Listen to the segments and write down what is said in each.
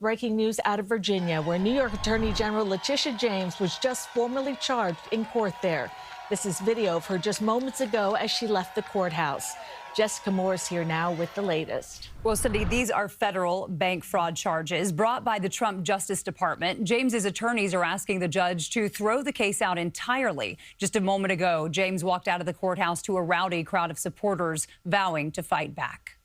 Breaking news out of Virginia, where New York Attorney General Letitia James was just formally charged in court there. This is video of her just moments ago as she left the courthouse. Jessica Moore is here now with the latest. Well, Cindy, these are federal bank fraud charges brought by the Trump Justice Department. James's attorneys are asking the judge to throw the case out entirely. Just a moment ago, James walked out of the courthouse to a rowdy crowd of supporters vowing to fight back.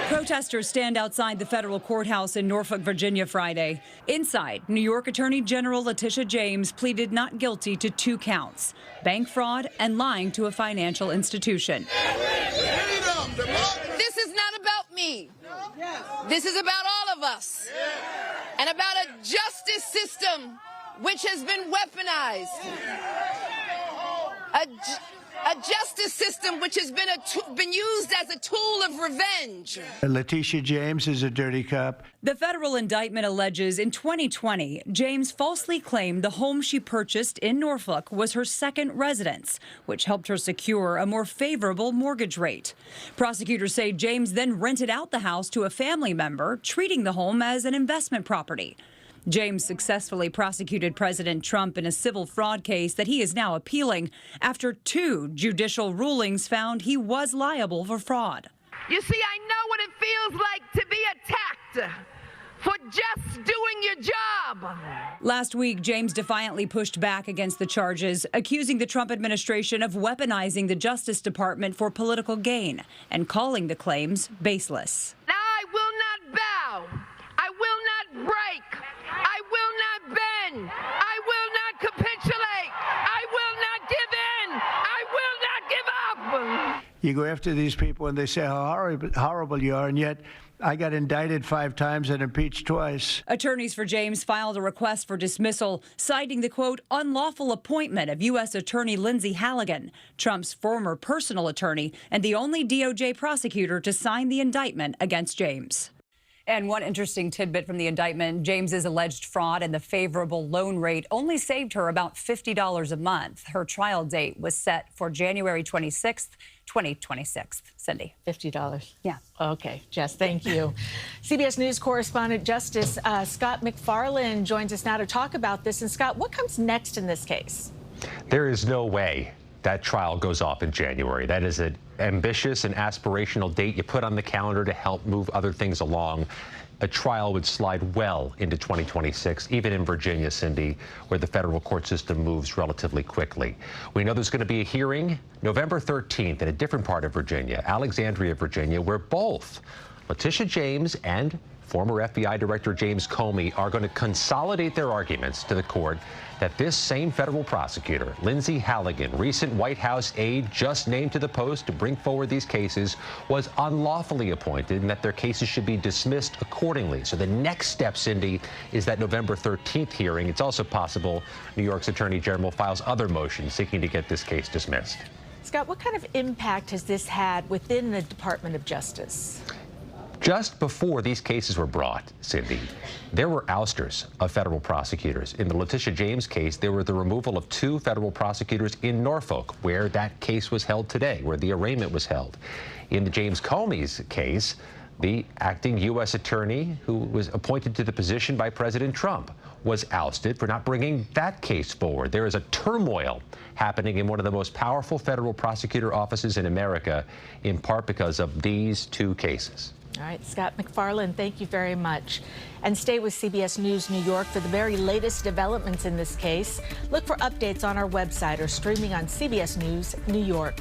Protesters stand outside the federal courthouse in Norfolk, Virginia Friday. Inside, New York Attorney General Letitia James pleaded not guilty to 2 counts, bank fraud and lying to a financial institution. This is not about me. This is about all of us. And about a justice system which has been weaponized. A justice system which has been used as a tool of revenge. Letitia James is a dirty cop. The federal indictment alleges in 2020, James falsely claimed the home she purchased in Norfolk was her second residence, which helped her secure a more favorable mortgage rate. Prosecutors say James then rented out the house to a family member, treating the home as an investment property. James successfully prosecuted President Trump in a civil fraud case that he is now appealing after 2 judicial rulings found he was liable for fraud. You see, I know what it feels like to be attacked for just doing your job. Last week, James defiantly pushed back against the charges, accusing the Trump administration of weaponizing the Justice Department for political gain and calling the claims baseless. Now I will not bow. I will not break. I will not bend. I will not capitulate. I will not give in. I will not give up. You go after these people and they say how horrible you are, and yet I got indicted 5 times and impeached twice. Attorneys for James filed a request for dismissal, citing the, quote, unlawful appointment of U.S. Attorney Lindsay Halligan, Trump's former personal attorney and the only DOJ prosecutor to sign the indictment against James. And one interesting tidbit from the indictment, James's alleged fraud and the favorable loan rate only saved her about $50 a month. Her trial date was set for January 26th, 2026. Cindy. $50. Yeah. Okay, Jess, thank you. CBS News correspondent Justice Scott McFarland joins us now to talk about this. And Scott, what comes next in this case? There is no way that trial goes off in January. That is an ambitious and aspirational date you put on the calendar to help move other things along. A trial would slide well into 2026, even in Virginia, Cindy, where the federal court system moves relatively quickly. We know there's going to be a hearing November 13th in a different part of Virginia, Alexandria, Virginia, where both Letitia James and former FBI Director James Comey are going to consolidate their arguments to the court that this same federal prosecutor, Lindsay Halligan, recent White House aide just named to the post to bring forward these cases, was unlawfully appointed and that their cases should be dismissed accordingly. So the next step, Cindy, is that November 13th hearing. It's also possible New York's Attorney General files other motions seeking to get this case dismissed. Scott, what kind of impact has this had within the Department of Justice? Just before these cases were brought, Cindy, there were ousters of federal prosecutors. In the Letitia James case, there were the removal of 2 federal prosecutors in Norfolk, where that case was held today, where the arraignment was held. In the James Comey's case, the acting U.S. attorney who was appointed to the position by President Trump was ousted for not bringing that case forward. There is a turmoil happening in one of the most powerful federal prosecutor offices in America, in part because of these 2 cases. All right, Scott McFarland, thank you very much. And stay with CBS News New York for the very latest developments in this case. Look for updates on our website or streaming on CBS News New York.